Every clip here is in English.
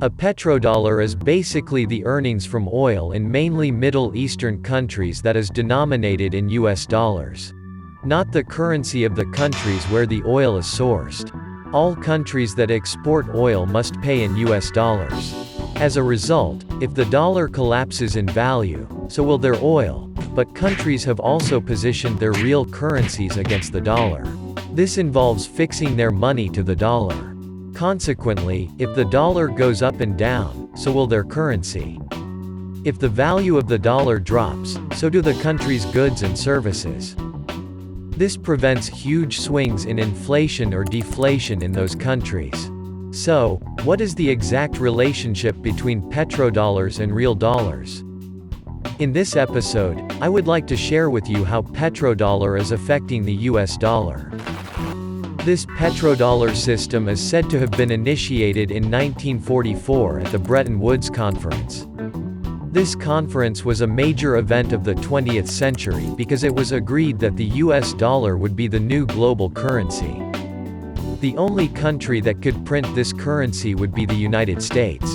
A petrodollar is basically the earnings from oil in mainly Middle Eastern countries that is denominated in US dollars. Not the currency of the countries where the oil is sourced. All countries that export oil must pay in US dollars. As a result, if the dollar collapses in value, so will their oil, but countries have also positioned their real currencies against the dollar. This involves fixing their money to the dollar. Consequently, if the dollar goes up and down, so will their currency. If the value of the dollar drops, so do the country's goods and services. This prevents huge swings in inflation or deflation in those countries. So, what is the exact relationship between petrodollars and real dollars? In this episode, I would like to share with you how petrodollar is affecting the US dollar. This petrodollar system is said to have been initiated in 1944 at the Bretton Woods Conference. This conference was a major event of the 20th century because it was agreed that the US dollar would be the new global currency. The only country that could print this currency would be the United States.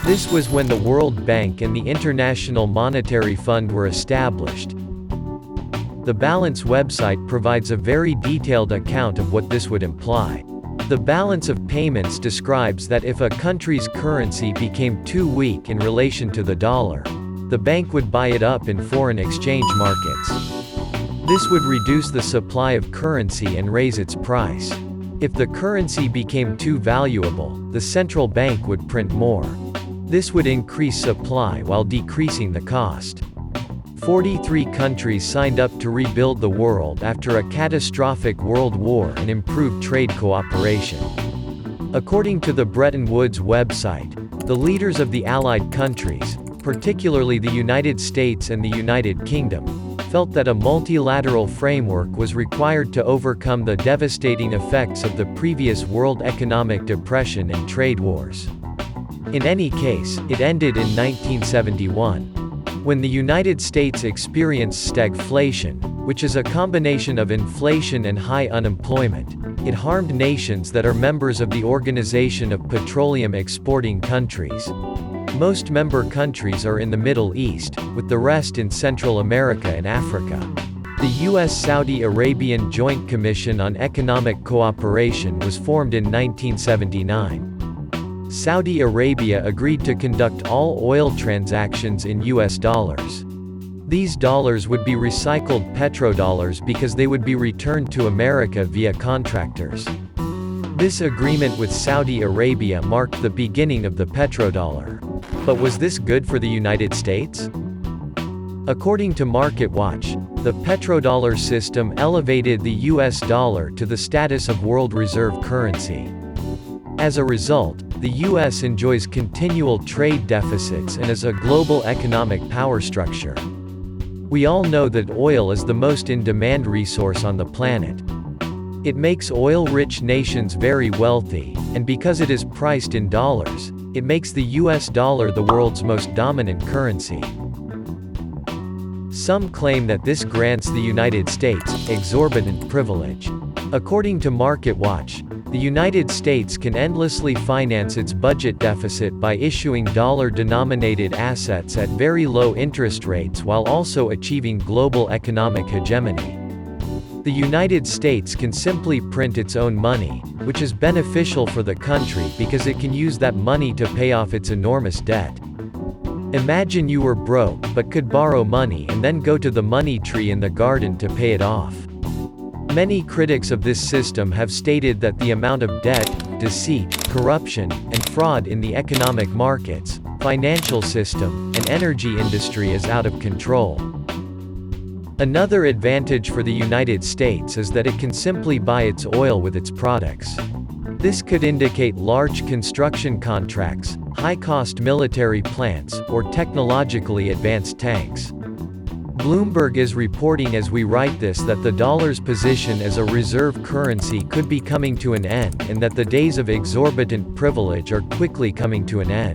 This was when the World Bank and the International Monetary Fund were established. The Balance website provides a very detailed account of what this would imply. The balance of payments describes that if a country's currency became too weak in relation to the dollar, the bank would buy it up in foreign exchange markets. This would reduce the supply of currency and raise its price. If the currency became too valuable, the central bank would print more. This would increase supply while decreasing the cost. 43 countries signed up to rebuild the world after a catastrophic world war and improve trade cooperation. According to the Bretton Woods website, the leaders of the Allied countries, particularly the United States and the United Kingdom, felt that a multilateral framework was required to overcome the devastating effects of the previous world economic depression and trade wars. In any case, it ended in 1971. When the United States experienced stagflation, which is a combination of inflation and high unemployment, it harmed nations that are members of the Organization of Petroleum Exporting Countries. Most member countries are in the Middle East, with the rest in Central America and Africa. The U.S.-Saudi Arabian Joint Commission on Economic Cooperation was formed in 1979. Saudi Arabia agreed to conduct all oil transactions in US dollars. These dollars would be recycled petrodollars because they would be returned to America via contractors. This agreement with Saudi Arabia marked the beginning of the petrodollar. But was this good for the United States? According to MarketWatch, the petrodollar system elevated the US dollar to the status of world reserve currency. As a result, the US enjoys continual trade deficits and is a global economic power structure. We all know that oil is the most in-demand resource on the planet. It makes oil-rich nations very wealthy, and because it is priced in dollars, it makes the US dollar the world's most dominant currency. Some claim that this grants the United States exorbitant privilege. According to MarketWatch, the United States can endlessly finance its budget deficit by issuing dollar-denominated assets at very low interest rates while also achieving global economic hegemony. The United States can simply print its own money, which is beneficial for the country because it can use that money to pay off its enormous debt. Imagine you were broke but could borrow money and then go to the money tree in the garden to pay it off. Many critics of this system have stated that the amount of debt, deceit, corruption, and fraud in the economic markets, financial system, and energy industry is out of control. Another advantage for the United States is that it can simply buy its oil with its products. This could indicate large construction contracts, high-cost military plants, or technologically advanced tanks. Bloomberg is reporting as we write this that the dollar's position as a reserve currency could be coming to an end and that the days of exorbitant privilege are quickly coming to an end.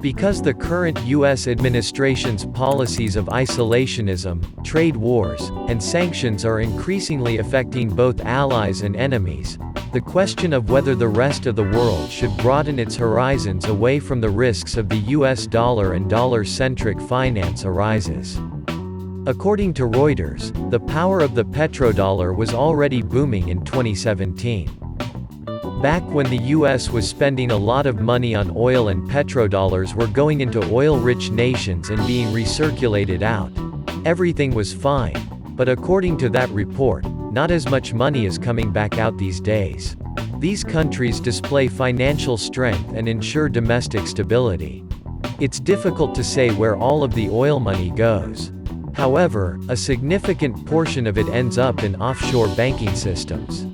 Because the current U.S. administration's policies of isolationism, trade wars, and sanctions are increasingly affecting both allies and enemies, the question of whether the rest of the world should broaden its horizons away from the risks of the US dollar and dollar-centric finance arises. According to Reuters, the power of the petrodollar was already booming in 2017. Back when the US was spending a lot of money on oil and petrodollars were going into oil-rich nations and being recirculated out, everything was fine. But according to that report, not as much money is coming back out these days. These countries display financial strength and ensure domestic stability. It's difficult to say where all of the oil money goes. However, a significant portion of it ends up in offshore banking systems.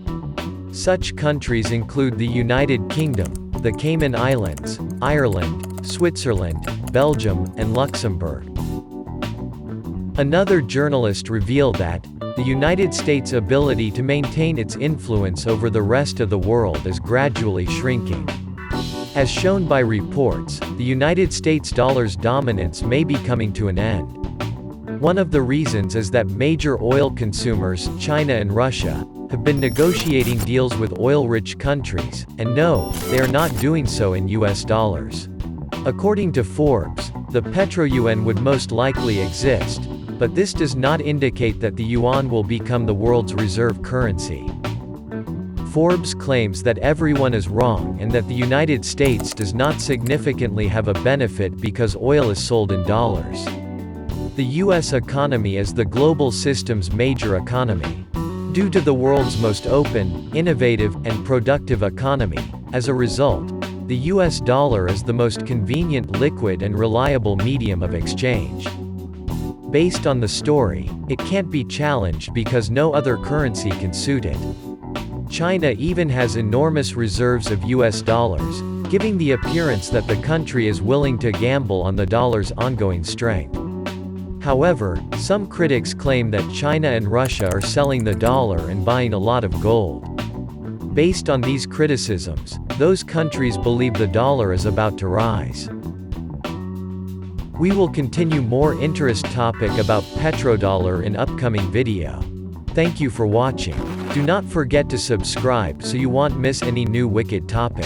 Such countries include the United Kingdom, the Cayman Islands, Ireland, Switzerland, Belgium, and Luxembourg. Another journalist revealed that, the United States' ability to maintain its influence over the rest of the world is gradually shrinking. As shown by reports, the United States dollar's dominance may be coming to an end. One of the reasons is that major oil consumers, China and Russia, have been negotiating deals with oil-rich countries, and no, they are not doing so in US dollars. According to Forbes, the petro-yuan would most likely exist, but this does not indicate that the yuan will become the world's reserve currency. Forbes claims that everyone is wrong and that the United States does not significantly have a benefit because oil is sold in dollars. The US economy is the global system's major economy. Due to the world's most open, innovative, and productive economy, as a result, the US dollar is the most convenient, liquid, and reliable medium of exchange. Based on the story, it can't be challenged because no other currency can suit it. China even has enormous reserves of US dollars, giving the appearance that the country is willing to gamble on the dollar's ongoing strength. However, some critics claim that China and Russia are selling the dollar and buying a lot of gold. Based on these criticisms, those countries believe the dollar is about to rise. We will continue more interesting topic about petrodollar in upcoming video. Thank you for watching. Do not forget to subscribe so you won't miss any new wicked topic.